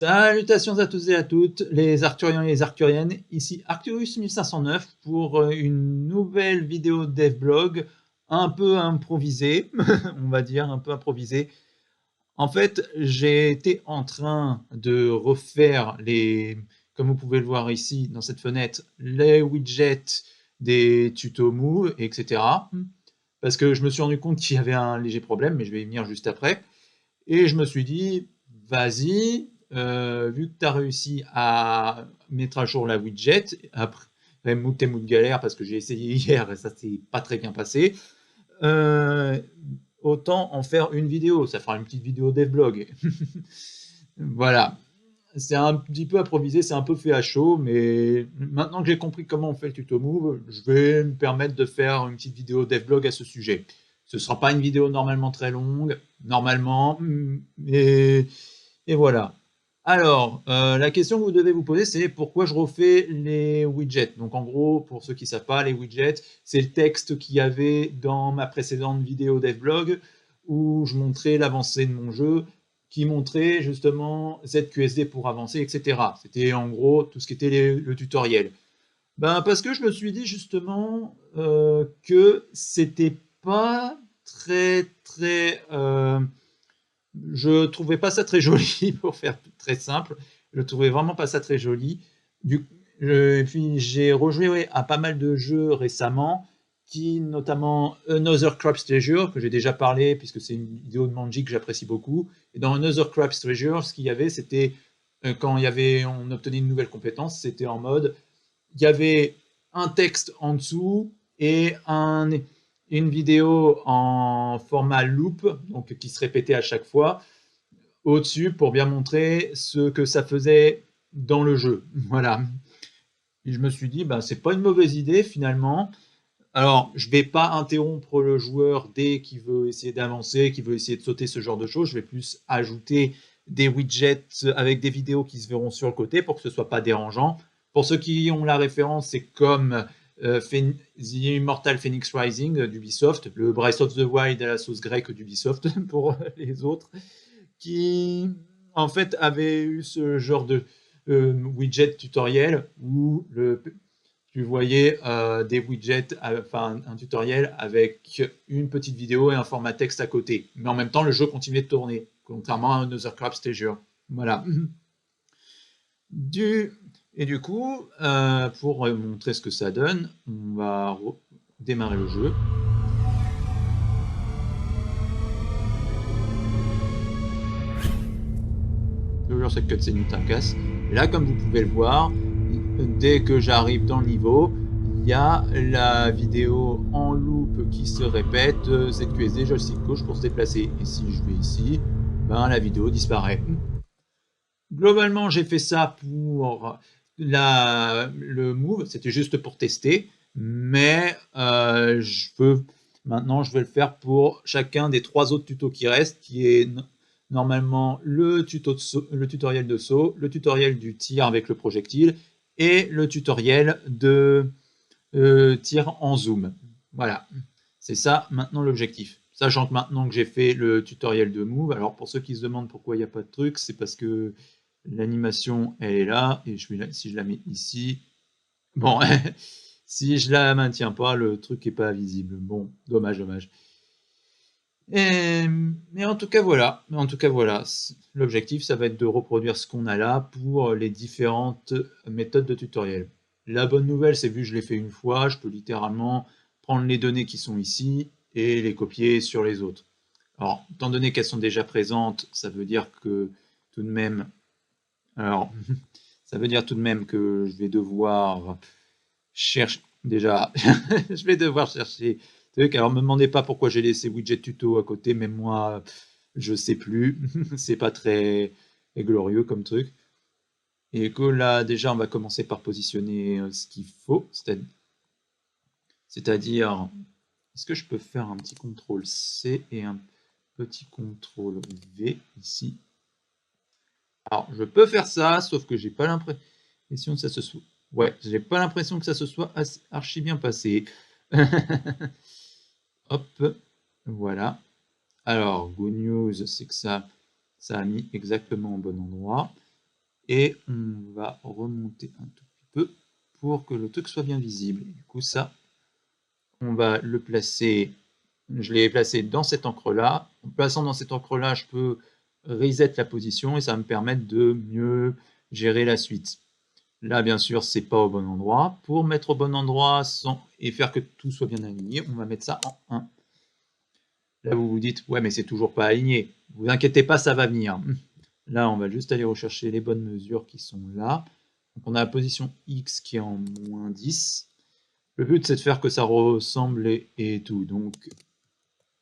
Salutations à tous et à toutes, les Arcturiens et les Arcturiennes, ici Arcturus 1509 pour une nouvelle vidéo devblog un peu improvisée, on va dire un peu improvisée. En fait, j'ai été en train de refaire comme vous pouvez le voir ici dans cette fenêtre, les widgets des tutos Move, etc. Parce que je me suis rendu compte qu'il y avait un léger problème, mais je vais y venir juste après. Et je me suis dit, vas-y, vu que tu as réussi à mettre à jour la widget, après moult et moult galères parce que j'ai essayé hier et ça s'est pas très bien passé, euh, autant en faire une vidéo. Ça fera une petite vidéo devblog. Voilà. C'est un petit peu improvisé, c'est un peu fait à chaud, mais maintenant que j'ai compris comment on fait le tuto Move, je vais me permettre de faire une petite vidéo devblog à ce sujet. Ce ne sera pas une vidéo normalement très longue, normalement, et voilà. Alors, la question que vous devez vous poser, c'est pourquoi je refais les widgets. Donc en gros, pour ceux qui ne savent pas, les widgets, c'est le texte qu'il y avait dans ma précédente vidéo devblog où je montrais l'avancée de mon jeu, qui montrait justement ZQSD pour avancer, etc. C'était en gros tout ce qui était le tutoriel. Ben, parce que je me suis dit justement que c'était pas je trouvais pas ça très joli pour faire très simple. Je trouvais vraiment pas ça très joli. Puis j'ai rejoué à pas mal de jeux récemment, notamment Another Crap's Treasure, que j'ai déjà parlé, puisque c'est une vidéo de Manji que j'apprécie beaucoup. Et dans Another Crap's Treasure, ce qu'il y avait, c'était quand on obtenait une nouvelle compétence, c'était en mode, il y avait un texte en dessous et une vidéo en format loop, donc qui se répétait à chaque fois, au-dessus pour bien montrer ce que ça faisait dans le jeu. Voilà. Et je me suis dit, bah, c'est pas une mauvaise idée finalement. Alors, je vais pas interrompre le joueur dès qu'il veut essayer d'avancer, qu'il veut essayer de sauter ce genre de choses. Je vais plus ajouter des widgets avec des vidéos qui se verront sur le côté pour que ce soit pas dérangeant. Pour ceux qui ont la référence, c'est comme The Immortal Phoenix Rising d'Ubisoft, le Breath of the Wild à la sauce grecque d'Ubisoft pour les autres, qui en fait avait eu ce genre de widget tutoriel où tu voyais des widgets, enfin un tutoriel avec une petite vidéo et un format texte à côté. Mais en même temps, le jeu continuait de tourner, contrairement à Another Crap's Treasure. Voilà. Et du coup, pour montrer ce que ça donne, on va démarrer le jeu. Toujours cette cutscene nous tracasse. Et là, comme vous pouvez le voir, dès que j'arrive dans le niveau, il y a la vidéo en loop qui se répète, ZQSD, joystick gauche pour se déplacer. Et si je vais ici, ben, la vidéo disparaît. Globalement, j'ai fait ça pour le move, c'était juste pour tester, mais maintenant je vais le faire pour chacun des 3 autres tutos qui restent, qui est normalement le tutoriel de saut, le tutoriel du tir avec le projectile et le tutoriel de tir en zoom. Voilà, c'est ça maintenant l'objectif. Sachant que maintenant que j'ai fait le tutoriel de move, alors pour ceux qui se demandent pourquoi il n'y a pas de truc, c'est parce que l'animation elle est là, et si je la mets ici, bon, si je la maintiens pas, le truc est pas visible. Bon, dommage, dommage. Mais en tout cas voilà, l'objectif ça va être de reproduire ce qu'on a là pour les différentes méthodes de tutoriel. La bonne nouvelle, c'est vu que je l'ai fait une fois, je peux littéralement prendre les données qui sont ici et les copier sur les autres. Alors, étant donné qu'elles sont déjà présentes, ça veut dire que tout de même, alors, ça veut dire tout de même que je vais devoir chercher, déjà, je vais devoir chercher truc. Alors, me demandez pas pourquoi j'ai laissé widget tuto à côté, même moi, je sais plus. C'est pas très glorieux comme truc. Et que là, déjà, on va commencer par positionner ce qu'il faut. C'est-à-dire, est-ce que je peux faire un petit CTRL C et un petit CTRL V ici? Alors, je peux faire ça, sauf que j'ai pas l'impression que ça se soit. Ouais, j'ai pas l'impression que ça se soit archi bien passé. Hop, voilà. Alors, good news, c'est que ça a mis exactement au bon endroit. et on va remonter un tout petit peu pour que le truc soit bien visible. Du coup, ça, on va le placer, je l'ai placé dans cette encre-là. En plaçant dans cette encre-là, je peux reset la position et ça va me permettre de mieux gérer la suite. Là, bien sûr, c'est pas au bon endroit. Pour mettre au bon endroit et faire que tout soit bien aligné, on va mettre ça en 1. Là, vous vous dites, ouais, mais c'est toujours pas aligné. Vous inquiétez pas, ça va venir. Là, on va juste aller rechercher les bonnes mesures qui sont là. Donc, on a la position X qui est en moins 10. Le but, c'est de faire que ça ressemble et tout. Donc,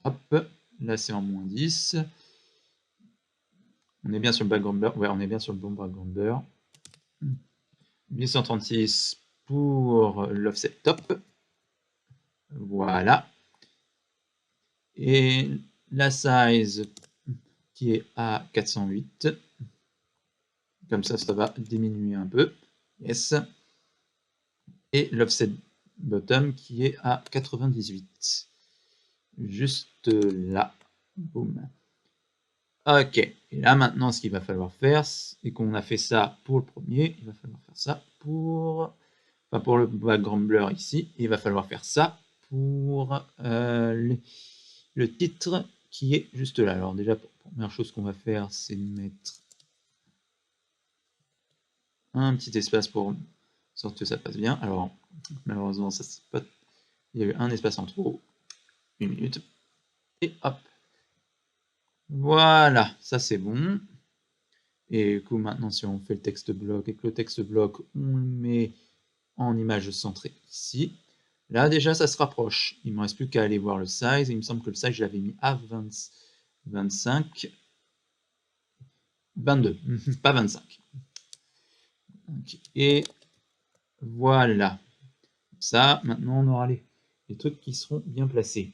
hop, là, c'est en moins 10. On est bien sur le background blur. Ouais, on est bien sur le bon background blur. 1136 pour l'offset top. Voilà. Et la size qui est à 408. Comme ça va diminuer un peu. Yes. Et l'offset bottom qui est à 98. Juste là. Boum. Ok. Et là, maintenant, ce qu'il va falloir faire, c'est qu'on a fait ça pour le premier. Il va falloir faire ça pour le background blur ici. Il va falloir faire ça pour le titre qui est juste là. Alors déjà, la première chose qu'on va faire, c'est mettre un petit espace pour sorte que ça passe bien. Alors, malheureusement, ça c'est pas. Il y a eu un espace en trop. 1 minute. Et hop. Voilà, ça c'est bon. Et du coup, maintenant, si on fait le texte bloc et que le texte bloc, on le met en image centrée ici. Là, déjà, ça se rapproche. Il ne me reste plus qu'à aller voir le size. Il me semble que le size, je l'avais mis à 25. 22, pas 25. Et voilà. Ça, maintenant, on aura les trucs qui seront bien placés.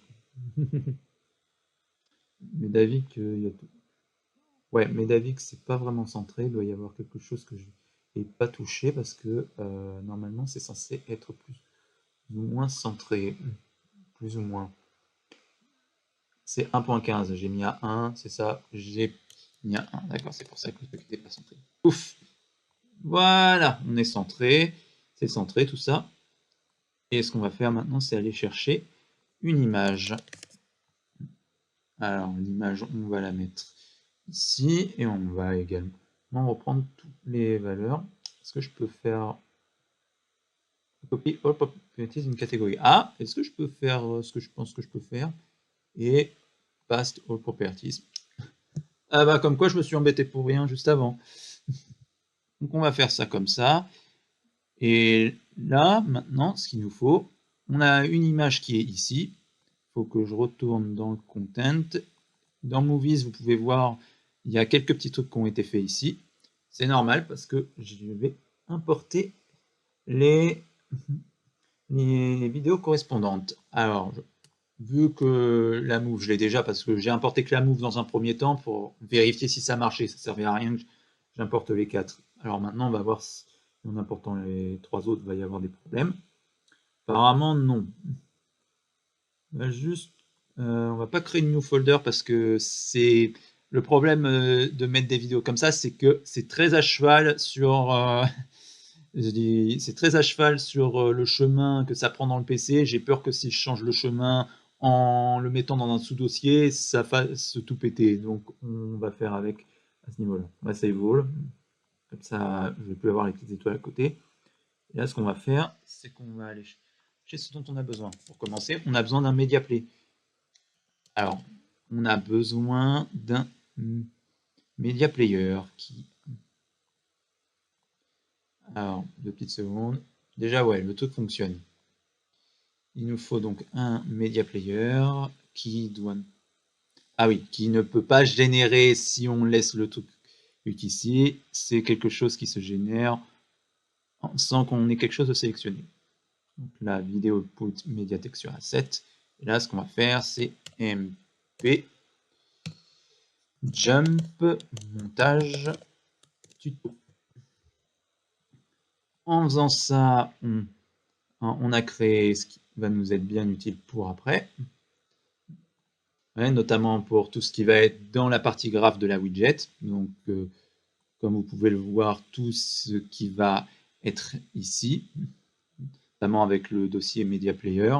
Mais d'avis que y a tout. Ouais, mais d'avis que c'est pas vraiment centré. Il doit y avoir quelque chose que je n'ai pas touché parce que normalement, c'est censé être plus ou moins centré. Plus ou moins. C'est 1.15. J'ai mis à 1, c'est ça. J'ai mis à 1. D'accord, c'est pour ça que le truc n'était pas centré. Ouf! Voilà, on est centré. C'est centré tout ça. Et ce qu'on va faire maintenant, c'est aller chercher une image. Alors, l'image, on va la mettre ici. Et on va également reprendre toutes les valeurs. Est-ce que je peux faire copy all properties d'une catégorie A? Est-ce que je peux faire ce que je pense que je peux faire? Et paste all properties. Ah bah, comme quoi je me suis embêté pour rien juste avant. Donc on va faire ça comme ça. Et là, maintenant, ce qu'il nous faut, on a une image qui est ici. Il faut que je retourne dans le content. Dans Movies, vous pouvez voir, il y a quelques petits trucs qui ont été faits ici. C'est normal parce que je vais importer les vidéos correspondantes. Alors, vu que la move, je l'ai déjà parce que j'ai importé que la move dans un premier temps pour vérifier si ça marchait. Ça ne servait à rien que j'importe les 4. Alors maintenant, on va voir si en important les 3 autres, il va y avoir des problèmes. Apparemment, non. On va pas créer une new folder parce que c'est le problème de mettre des vidéos comme ça, c'est que c'est très à cheval sur c'est très à cheval sur le chemin que ça prend dans le PC. J'ai peur que si je change le chemin en le mettant dans un sous-dossier, ça fasse tout péter. Donc on va faire avec à ce niveau-là. On va save all. Comme ça, je vais plus avoir les petites étoiles à côté. Et là, ce qu'on va faire, c'est qu'on va aller chercher ce dont on a besoin. Pour commencer, on a besoin d'un media play. Alors, on a besoin d'un media player qui... Alors, 2 petites secondes. Déjà, ouais, le truc fonctionne. Il nous faut donc un media player qui doit... Ah oui, qui ne peut pas générer si on laisse le truc ici. C'est quelque chose qui se génère sans qu'on ait quelque chose de sélectionné. Donc la vidéo output media texture asset. Et là, ce qu'on va faire, c'est mp jump montage tuto. En faisant ça, on a créé ce qui va nous être bien utile pour après. Ouais, notamment pour tout ce qui va être dans la partie graphe de la widget. Donc comme vous pouvez le voir, tout ce qui va être ici, notamment avec le dossier Media Player,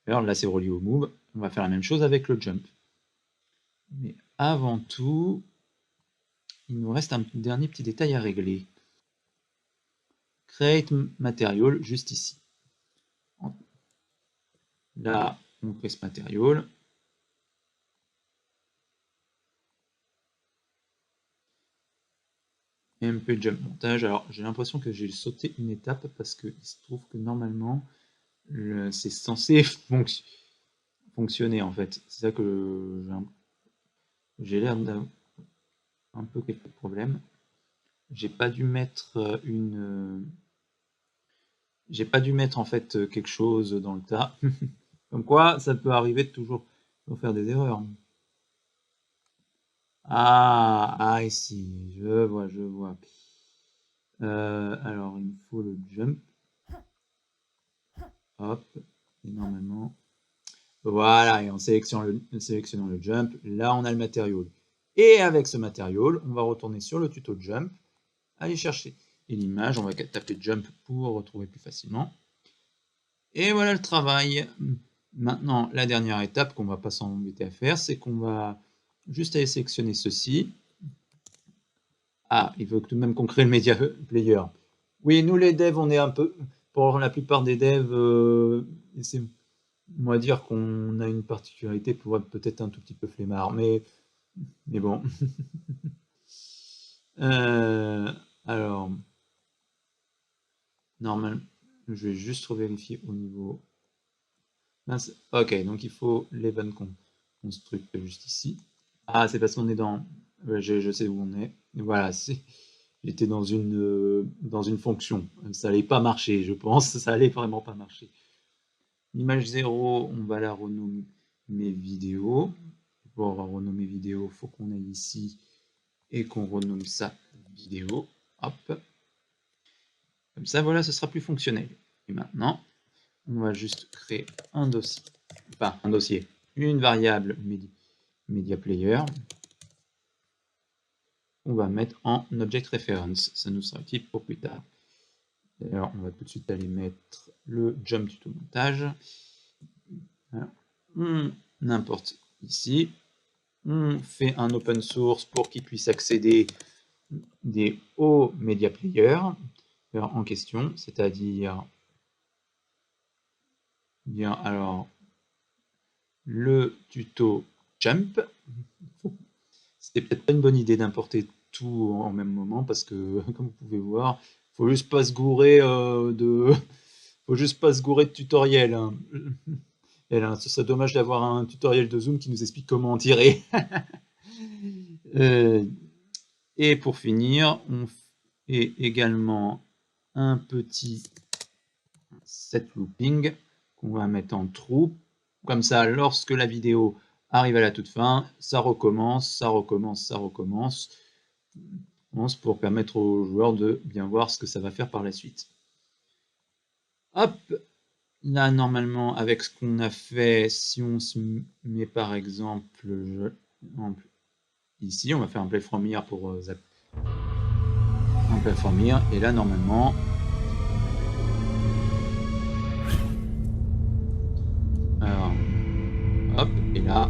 alors là c'est relié au Move. On va faire la même chose avec le Jump. Mais avant tout, il nous reste un dernier petit détail à régler. Create Material, juste ici. Là, on crée ce Material. MP Jump montage. Alors, j'ai l'impression que j'ai sauté une étape parce qu'il se trouve que normalement, c'est censé fonctionner en fait. C'est ça que j'ai l'air d'avoir un peu quelques problèmes. J'ai pas dû mettre j'ai pas dû mettre en fait quelque chose dans le tas. Comme quoi, ça peut arriver de toujours faire des erreurs. Ah, ici, je vois, je vois. Alors, il me faut le jump. Hop, et normalement, voilà, et en sélectionnant le jump, là, on a le matériau. Et avec ce matériau, on va retourner sur le tuto jump, aller chercher l'image, on va taper jump pour retrouver plus facilement. Et voilà le travail. Maintenant, la dernière étape qu'on va pas s'embêter à faire, c'est qu'on va juste aller sélectionner ceci. Ah, il veut tout de même qu'on crée le Media Player. Oui, nous les devs, on est un peu, pour la plupart des devs, c'est moi dire qu'on a une particularité pour être peut-être un tout petit peu flemmard, mais bon. Alors, normalement, je vais juste revérifier au niveau. Ok, donc il faut l'event construct juste ici. Ah, c'est parce qu'on est dans. Je sais où on est. Voilà, j'étais dans une fonction. Ça allait pas marcher, je pense. Ça allait vraiment pas marcher. L'image 0, on va la renommer vidéo. Pour renommer vidéo, il faut qu'on aille ici et qu'on renomme ça vidéo. Hop. Comme ça, voilà, ce sera plus fonctionnel. Et maintenant, on va juste créer un dossier. Enfin, un dossier. Une variable media player. On va mettre en object reference. Ça nous sera utile pour plus tard. D'ailleurs, on va tout de suite aller mettre le jump tuto montage. On importe ici. On fait un open source pour qu'il puisse accéder au media player en question, c'est-à-dire bien alors le tuto jump. C'était peut-être pas une bonne idée d'importer tout en même moment parce que comme vous pouvez voir, faut juste pas se gourer faut juste pas se gourer de tutoriel. Hein. Et là, ce serait dommage d'avoir un tutoriel de Zoom qui nous explique comment en tirer. Et pour finir, on fait également un petit set looping qu'on va mettre en true. Comme ça, lorsque la vidéo arrive à la toute fin, ça recommence, ça recommence, ça recommence. Pour permettre aux joueurs de bien voir ce que ça va faire par la suite. Hop, là normalement avec ce qu'on a fait, si on se met par exemple ici, on va faire un play from here pour un play from here, et là normalement alors, hop, et là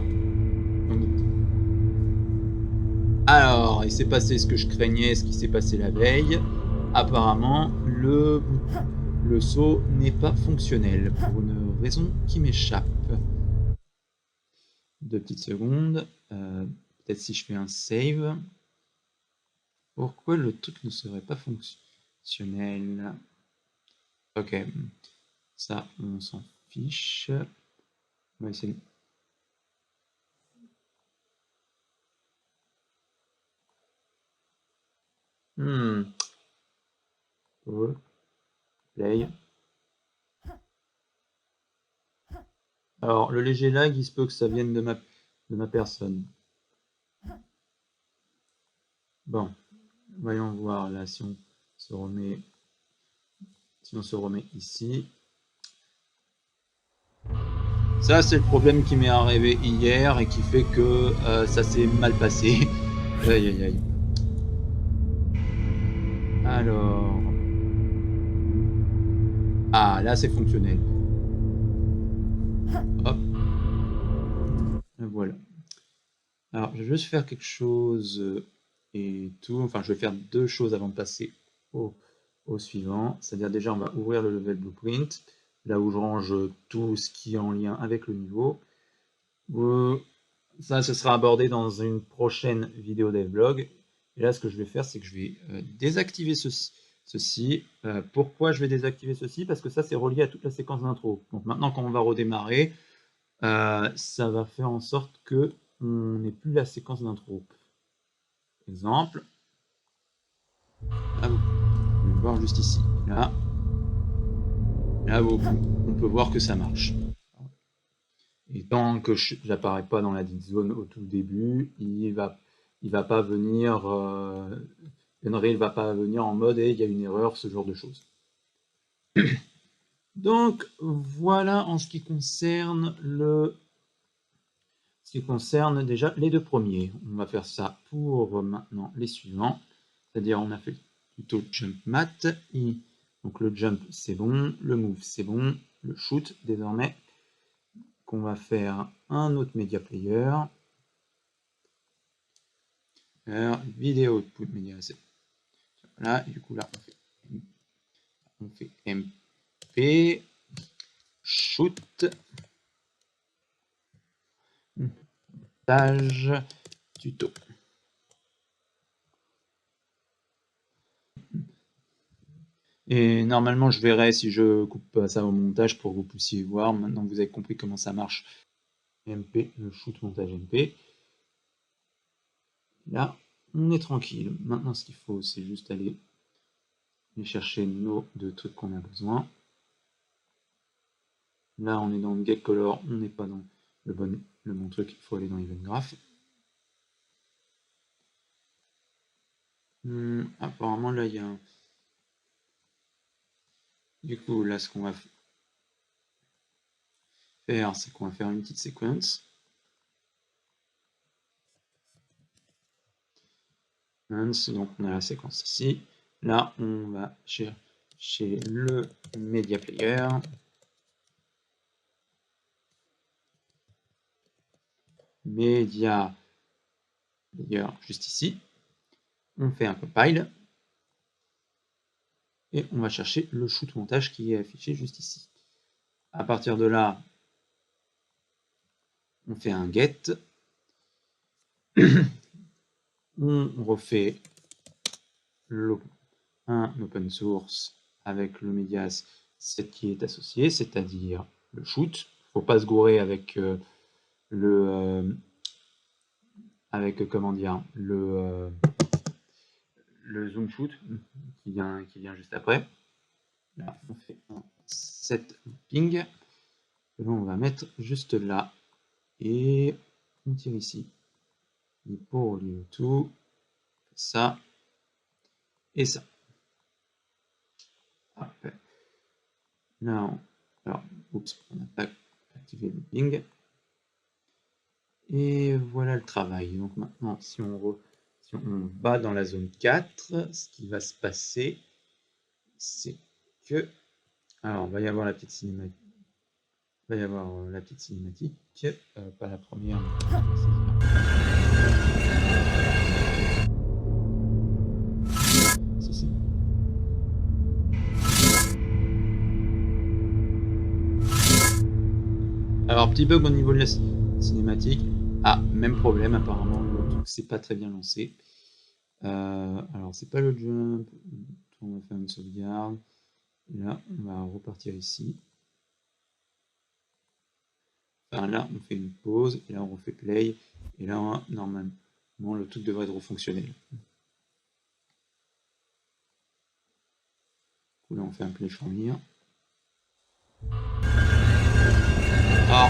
alors il s'est passé ce que je craignais, ce qui s'est passé la veille. Apparemment le saut n'est pas fonctionnel pour une raison qui m'échappe. 2 petites secondes. Peut-être si je fais un save. Pourquoi le truc ne serait pas fonctionnel? Ok. Ça, on s'en fiche. On va essayer. Play. Alors, le léger lag, il se peut que ça vienne de ma personne. Bon, voyons voir là si on se remet ici. Ça, c'est le problème qui m'est arrivé hier et qui fait que ça s'est mal passé. Aïe aïe aïe. Alors... Ah, là c'est fonctionnel. Hop. Voilà. Alors, je vais juste faire quelque chose et tout. Enfin, je vais faire deux choses avant de passer au suivant. C'est-à-dire déjà, on va ouvrir le level blueprint, là où je range tout ce qui est en lien avec le niveau. Ça, ce sera abordé dans une prochaine vidéo devlog. Et là, ce que je vais faire, c'est que je vais désactiver ceci. Pourquoi je vais désactiver ceci? Parce que ça, c'est relié à toute la séquence d'intro. Donc maintenant, quand on va redémarrer, ça va faire en sorte que on n'ait plus la séquence d'intro. Exemple. Là, vous pouvez voir juste ici. Là, on peut voir que ça marche. Et tant que j'apparais pas dans la dite zone au tout début, il va pas venir, Unreal va pas venir en mode il y a une erreur, ce genre de choses. Donc voilà en ce qui concerne déjà les deux premiers. On va faire ça pour maintenant les suivants. C'est-à-dire on a fait plutôt jump mat. Donc le jump c'est bon, le move c'est bon, le shoot désormais. Qu'on va faire un autre media player. Vidéo output media. Voilà, et du coup là on fait MP shoot montage tuto. Et normalement, je verrai si je coupe ça au montage pour que vous puissiez voir. Maintenant que vous avez compris comment ça marche, MP, le shoot montage MP. Là, on est tranquille. Maintenant, ce qu'il faut, c'est juste aller chercher nos deux trucs qu'on a besoin. Là, on est dans le get color, on n'est pas dans le bon truc. Il faut aller dans event graph. Apparemment, là, il y a un... Du coup, là, ce qu'on va faire, c'est qu'on va faire une petite séquence. Donc, on a la séquence ici. Là, on va chercher le media player. Media player juste ici. On fait un compile. Et on va chercher le shoot montage qui est affiché juste ici. À partir de là, on fait un get. On refait un open source avec le medias qui est associé, c'est-à-dire le shoot. Il ne faut pas se gourer avec comment dire, le zoom shoot qui vient juste après. Là, on fait un set looping. Là, on va mettre juste là et on tire ici. Et pour le tout, ça et ça. Après. Là, alors, oups, on n'a pas activé le looping. Et voilà le travail. Donc maintenant, si on va dans la zone 4, ce qui va se passer, c'est que... Alors, il va y avoir la petite cinématique. Il va y avoir la petite cinématique, pas la première. Si. Alors, petit bug au niveau de la cinématique. Ah, même problème apparemment, le truc c'est pas très bien lancé. Alors, c'est pas le jump. On va faire une sauvegarde. Et là, on va repartir ici. Enfin, là, on fait une pause, et là, on refait play, et là, normalement, le truc devrait être fonctionnel. Du coup, là, on fait un play fournir. Alors,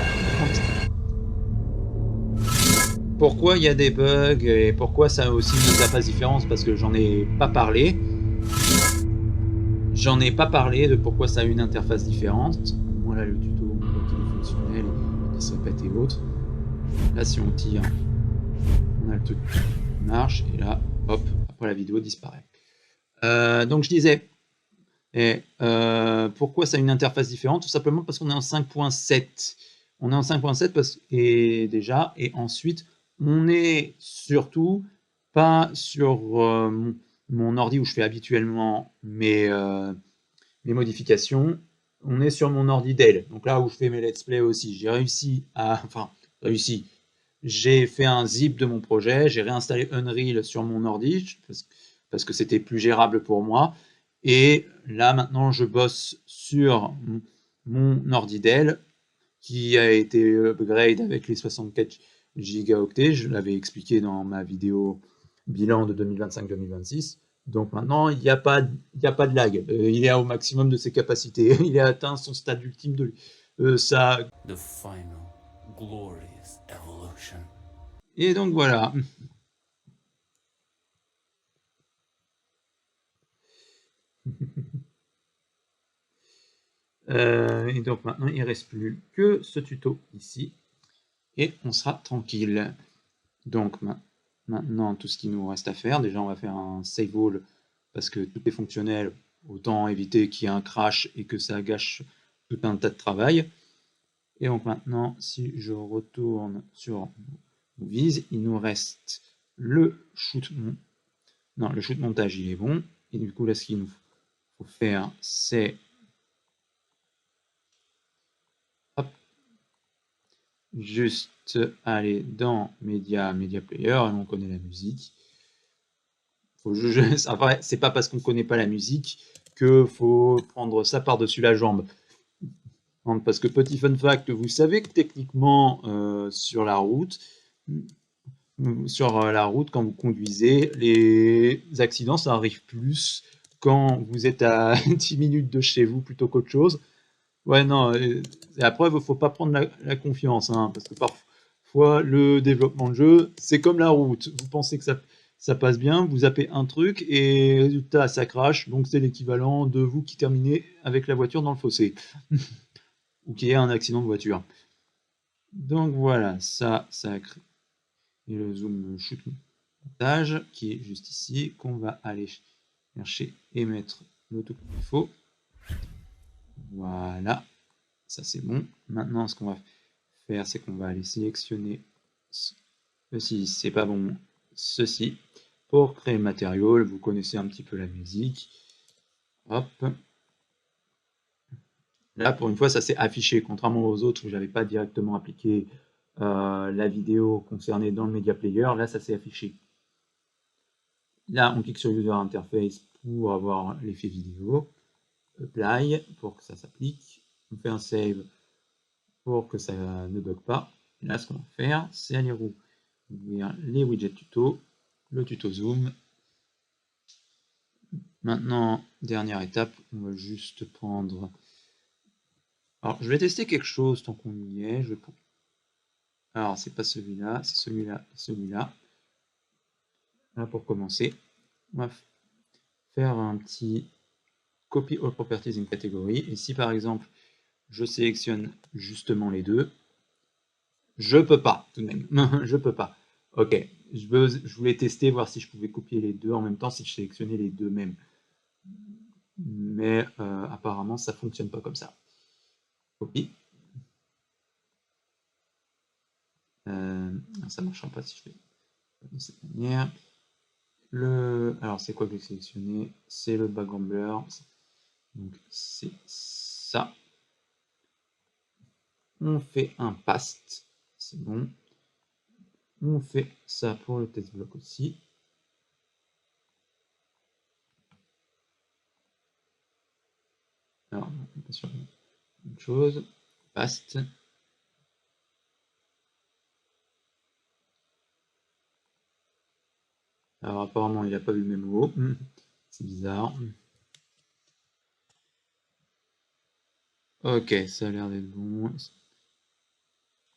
pourquoi il y a des bugs, et pourquoi ça a aussi une interface différente? Parce que j'en ai pas parlé. J'en ai pas parlé de pourquoi ça a une interface différente. Moi, là, le tuto, on voit qu'il est fonctionnel, il se répète et autres. Là, si on tire, on a le truc qui marche, et là, hop, après la vidéo disparaît. Donc je disais, pourquoi ça a une interface différente? Tout simplement parce qu'on est en 5.7. On est en 5.7 et déjà, et ensuite, on est surtout pas sur mon ordi où je fais habituellement mes modifications. On est sur mon ordi Dell, donc là où je fais mes let's play aussi. J'ai réussi à, enfin, réussi. J'ai fait un zip de mon projet, j'ai réinstallé Unreal sur mon ordi parce que c'était plus gérable pour moi. Et là maintenant, je bosse sur mon ordi Dell qui a été upgrade avec les 64 gigaoctets. Je l'avais expliqué dans ma vidéo bilan de 2025-2026. Donc maintenant, il n'y a pas de lag. Il est au maximum de ses capacités. Il a atteint son stade ultime de sa. The final glorious evolution. Et donc voilà. Et donc maintenant, il ne reste plus que ce tuto ici. Et on sera tranquille. Donc maintenant, tout ce qui nous reste à faire, déjà on va faire un save all parce que tout est fonctionnel. Autant éviter qu'il y ait un crash et que ça gâche tout un tas de travail. Et donc maintenant, si je retourne sur Movies, il nous reste le shoot. Non, le shoot montage, il est bon. Et du coup, là, ce qu'il nous faut faire, c'est juste aller dans Media Player, et on connaît la musique. C'est pas parce qu'on connaît pas la musique que faut prendre ça par-dessus la jambe. Parce que petit fun fact, vous savez que techniquement sur la route, quand vous conduisez, les accidents ça arrive plus quand vous êtes à 10 minutes de chez vous plutôt qu'autre chose. Ouais, non, c'est la preuve, il faut pas prendre la confiance, hein, parce que parfois, le développement de jeu, c'est comme la route. Vous pensez que ça passe bien, vous zappez un truc, et résultat, ça crache, donc c'est l'équivalent de vous qui terminez avec la voiture dans le fossé. Ou qu'il y ait un accident de voiture. Donc voilà, ça a créé le zoom shoot montage, qui est juste ici, qu'on va aller chercher et mettre le tout qu'il faut. Voilà. Ça c'est bon. Maintenant, ce qu'on va faire, c'est qu'on va aller sélectionner ceci, c'est pas bon, ceci, pour créer le matériau. Vous connaissez un petit peu la musique. Hop. Là, pour une fois, ça s'est affiché, contrairement aux autres où j'avais pas directement appliqué la vidéo concernée dans le Media Player. Là, ça s'est affiché. Là, on clique sur User Interface pour avoir l'effet vidéo. Apply pour que ça s'applique. On fait un save pour que ça ne bug pas. Là, ce qu'on va faire, c'est aller ouvrir les widgets tuto, le tuto zoom. Maintenant, dernière étape, on va juste prendre. Alors, je vais tester quelque chose tant qu'on y est. Alors, c'est pas celui-là, c'est celui-là et celui-là. Là, pour commencer, on va faire un petit copy all properties in category. Et si par exemple, je sélectionne justement les deux, je peux pas, tout de même. Je peux pas. Ok, je voulais tester, voir si je pouvais copier les deux en même temps, si je sélectionnais les deux mêmes. Mais apparemment, ça fonctionne pas comme ça. Copie. Ça marchera pas si je fais de cette manière. Alors, c'est quoi que j'ai sélectionné? C'est le background blur. Donc, c'est ça. On fait un past. C'est bon. On fait ça pour le test block aussi. Alors, on n'est pas sur une chose. Past. Alors, apparemment, il n'a pas vu le même mot. C'est bizarre. Ok, ça a l'air d'être bon.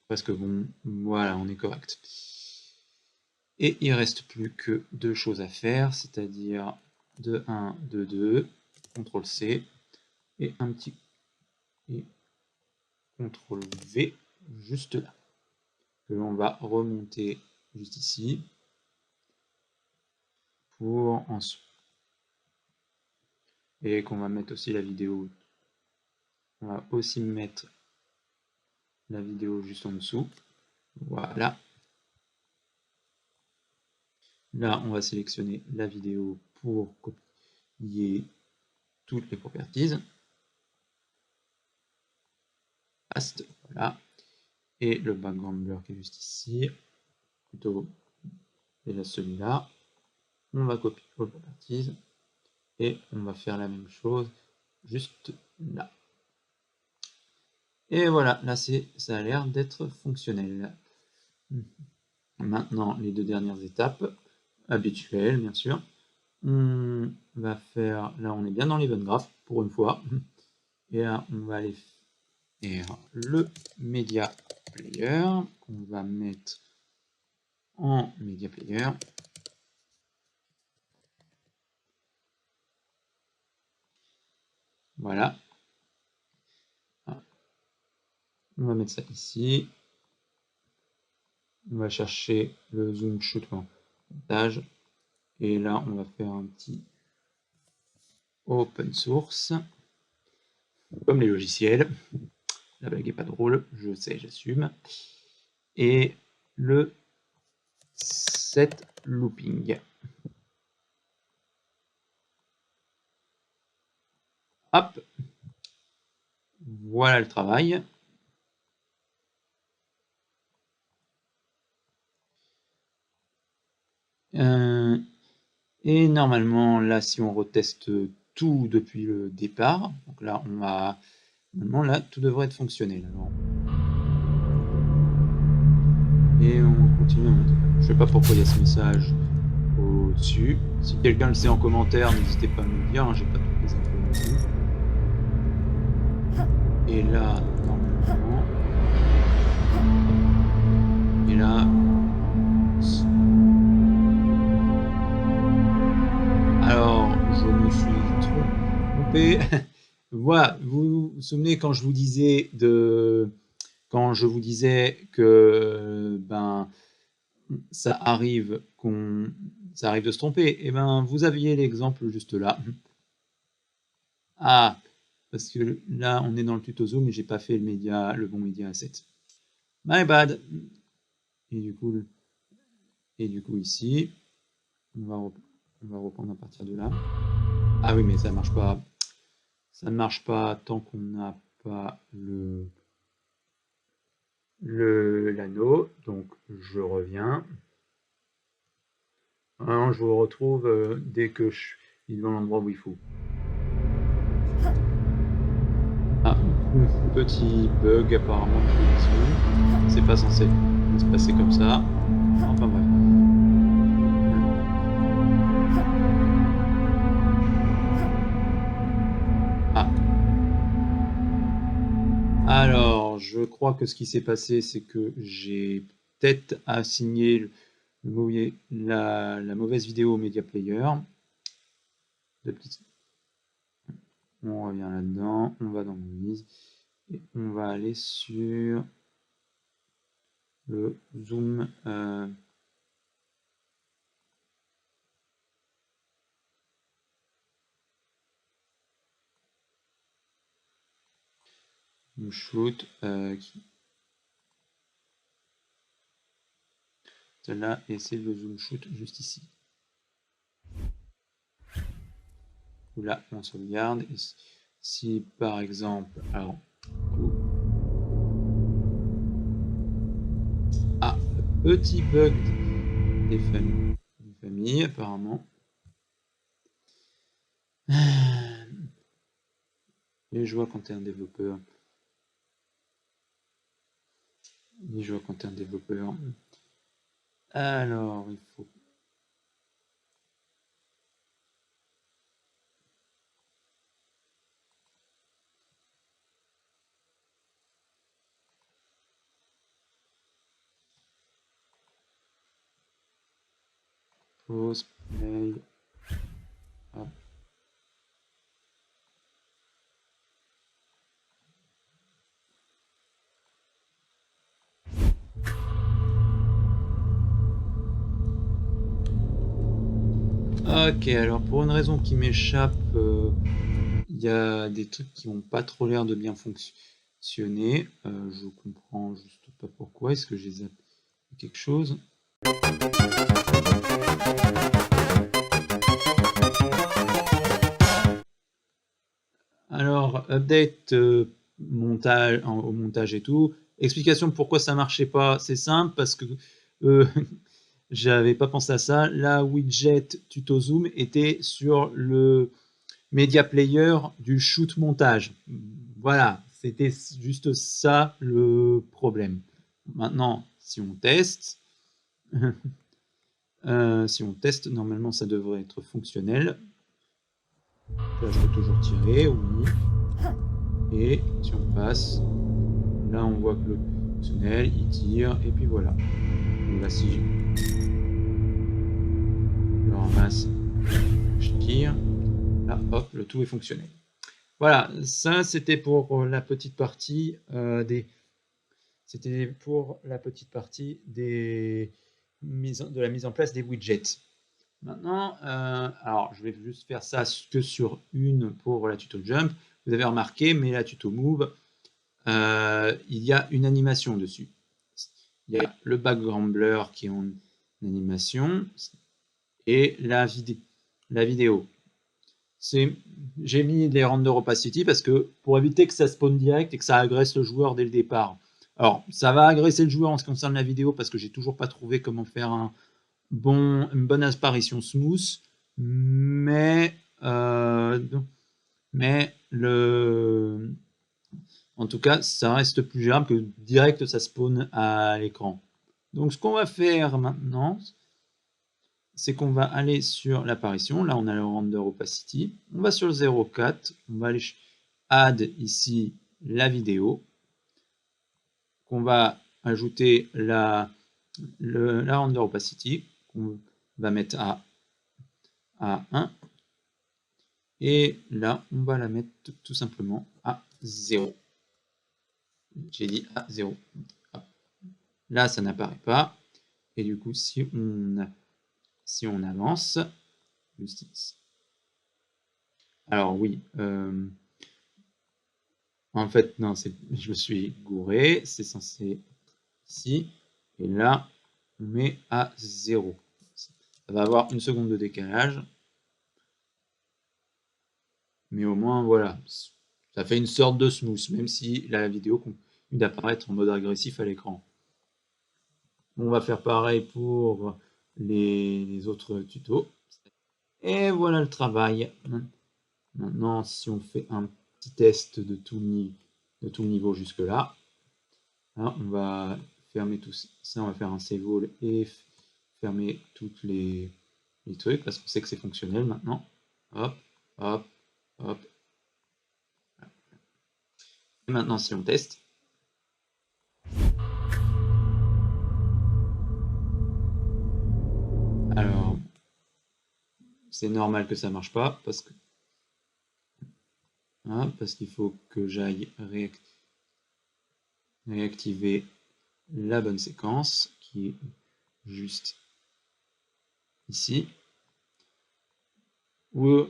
Presque bon. Voilà, on est correct. Et il ne reste plus que deux choses à faire, c'est-à-dire de 1, de 2, CTRL C, et un petit et CTRL V juste là. Que l'on va remonter juste ici pour ensuite. et qu'on va mettre aussi la vidéo. On va aussi mettre la vidéo juste en dessous. Voilà. Là, on va sélectionner la vidéo pour copier toutes les properties. Paste, voilà. Et le background blur qui est juste ici, plutôt déjà celui-là. On va copier all properties et on va faire la même chose juste là. Et voilà, là ça a l'air d'être fonctionnel. Maintenant, les deux dernières étapes, habituelles bien sûr. On va faire, là on est bien dans l'event graph pour une fois. Et là on va aller faire le media player qu'on va mettre en media player. Voilà. On va mettre ça ici. On va chercher le zoom shoot montage. Et là, on va faire un petit open source. Comme les logiciels. La blague est pas drôle, je sais, j'assume. Et le set looping. Hop. Voilà le travail. Et normalement, là, si on reteste tout depuis le départ, donc là, on va... Normalement, là, tout devrait être fonctionnel. Alors. Et on continue à monter. Je sais pas pourquoi il y a ce message au-dessus. Si quelqu'un le sait en commentaire, n'hésitez pas à me le dire, hein, j'ai pas toutes les informations. Et là, normalement... Et là... Alors, je me suis trompé. Voilà, vous vous souvenez quand je vous disais que ben ça arrive de se tromper, et ben vous aviez l'exemple juste là. Ah, parce que là on est dans le tuto zoom et j'ai pas fait le bon média asset. My bad. Et du coup ici, on va reprendre à partir de là. Ah oui, mais ça marche pas. Ça ne marche pas tant qu'on n'a pas l'anneau. Donc je reviens. Alors, je vous retrouve dès que je suis dans l'endroit où il faut. Ah, petit bug apparemment de connexion. C'est pas censé se passer comme ça. Enfin bref. Ah. Alors, je crois que ce qui s'est passé, c'est que j'ai peut-être assigné la mauvaise vidéo au media player. On revient là-dedans, on va dans Movies et on va aller sur le zoom. Shoot. Celle-là, et c'est le zoom shoot juste ici. Là, on sauvegarde. Et si par exemple, alors, petit bug des familles apparemment. Les joies quand tu es un développeur. Alors, il faut... Pause, play. Hop. Ok, alors pour une raison qui m'échappe, il y a des trucs qui n'ont pas trop l'air de bien fonctionner. Je comprends juste pas pourquoi. Est-ce que j'ai zappé quelque chose? Alors, update montage, au montage et tout. Explication pourquoi ça marchait pas, c'est simple, parce que j'avais pas pensé à ça. La widget tuto zoom était sur le media player du shoot montage. Voilà, c'était juste ça le problème. Maintenant, si on teste, normalement ça devrait être fonctionnel. Là, je peux toujours tirer, oui. Et si on passe, là on voit que le fonctionnel, il tire, et puis voilà. Donc là, si je le ramasse, je tire, là, hop, le tout est fonctionnel. Voilà, ça c'était pour la petite partie de la mise en place des widgets. Maintenant, alors je vais juste faire ça que sur une pour la tuto jump. Vous avez remarqué, mais la tuto move, il y a une animation dessus. Il y a le background blur qui est en animation et la vidéo. J'ai mis les render opacity parce que pour éviter que ça spawn direct et que ça agresse le joueur dès le départ. Alors, ça va agresser le joueur en ce qui concerne la vidéo parce que j'ai toujours pas trouvé comment faire une bonne apparition smooth, mais en tout cas, ça reste plus gérable que direct ça spawn à l'écran. Donc, ce qu'on va faire maintenant, c'est qu'on va aller sur l'apparition. Là, on a le render opacity. On va sur le 0,4. On va aller add ici la vidéo. Qu'on va ajouter la render opacity. Qu'on va mettre à 1. Et là, on va la mettre tout simplement à 0. J'ai dit à 0. Là, ça n'apparaît pas. Et du coup, si on avance, justice. Alors oui, en fait, non, je me suis gouré, c'est censé ici, et là, on met à 0. Ça va avoir une seconde de décalage, mais au moins, voilà, ça fait une sorte de smooth, même si la vidéo continue d'apparaître en mode agressif à l'écran. On va faire pareil pour les autres tutos. Et voilà le travail. Maintenant, si on fait un petit test de tout le niveau jusque là, on va fermer tout ça, on va faire un save all et fermer tous les trucs parce qu'on sait que c'est fonctionnel maintenant. Hop, hop, hop. Et maintenant, si on teste, alors c'est normal que ça marche pas parce qu'il faut que j'aille réactiver la bonne séquence qui est juste ici. Vous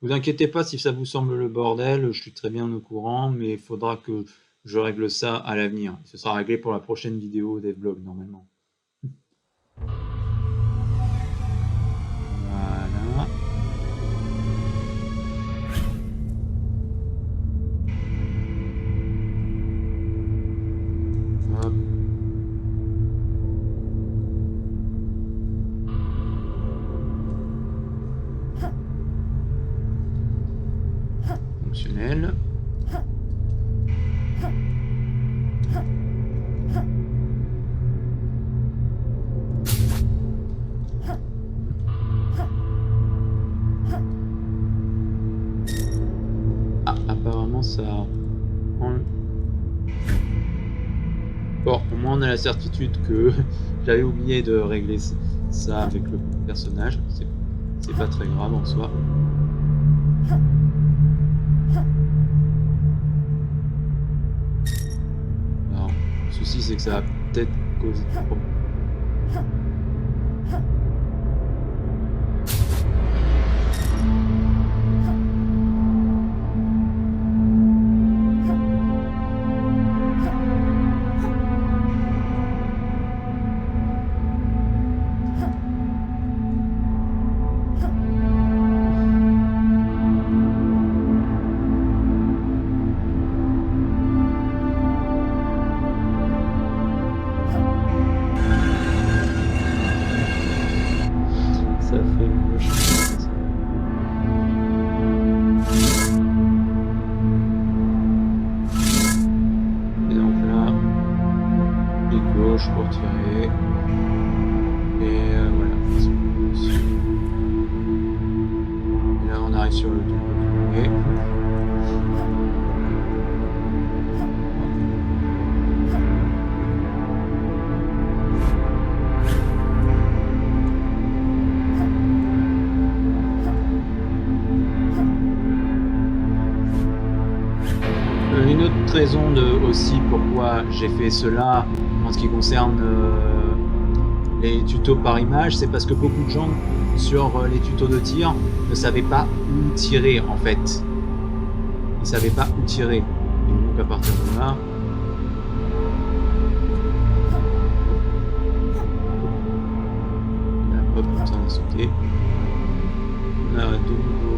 inquiétez pas si ça vous semble le bordel, je suis très bien au courant, mais il faudra que je règle ça à l'avenir. Ce sera réglé pour la prochaine vidéo devlog normalement. Voilà. Hop. Fonctionnel. Apparemment ça... Bon, au moins on a la certitude que j'avais oublié de régler ça avec le personnage. C'est pas très grave en soi. Alors, le souci c'est que ça va peut-être causer des problèmes. sur le tout. Une autre raison aussi pourquoi j'ai fait cela en ce qui concerne les tutos par image, c'est parce que beaucoup de gens sur les tutos de tir ne savaient pas où tirer en fait. Ils savaient pas où tirer. Et donc à partir de là, hop, comme ça on a sauté. On a de nouveau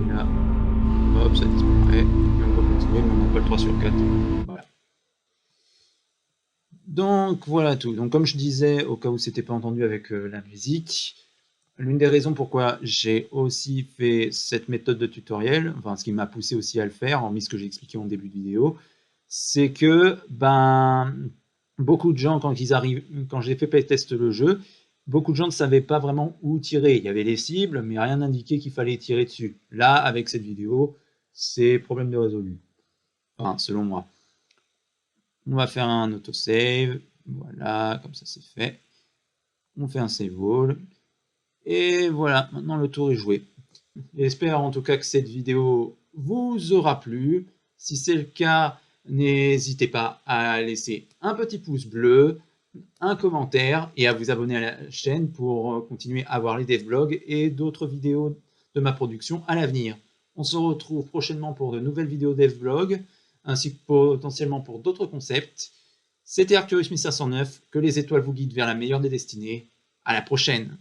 et là, hop, ça disparaît. Et on va continuer, mais on n'a pas le 3 sur 4. Voilà. Donc voilà tout. Donc comme je disais, au cas où c'était pas entendu avec la musique, l'une des raisons pourquoi j'ai aussi fait cette méthode de tutoriel, enfin ce qui m'a poussé aussi à le faire, hormis ce que j'ai expliqué en début de vidéo, c'est que beaucoup de gens quand j'ai fait playtest le jeu, beaucoup de gens ne savaient pas vraiment où tirer. Il y avait les cibles, mais rien n'indiquait qu'il fallait tirer dessus. Là, avec cette vidéo, c'est problème de résolu. Enfin, selon moi. On va faire un autosave. Voilà, comme ça c'est fait. On fait un save all. Et voilà, maintenant le tour est joué. J'espère en tout cas que cette vidéo vous aura plu. Si c'est le cas, n'hésitez pas à laisser un petit pouce bleu, un commentaire et à vous abonner à la chaîne pour continuer à voir les devlogs et d'autres vidéos de ma production à l'avenir. On se retrouve prochainement pour de nouvelles vidéos devlogs ainsi que potentiellement pour d'autres concepts. C'était Arcturus 1509, que les étoiles vous guident vers la meilleure des destinées. À la prochaine!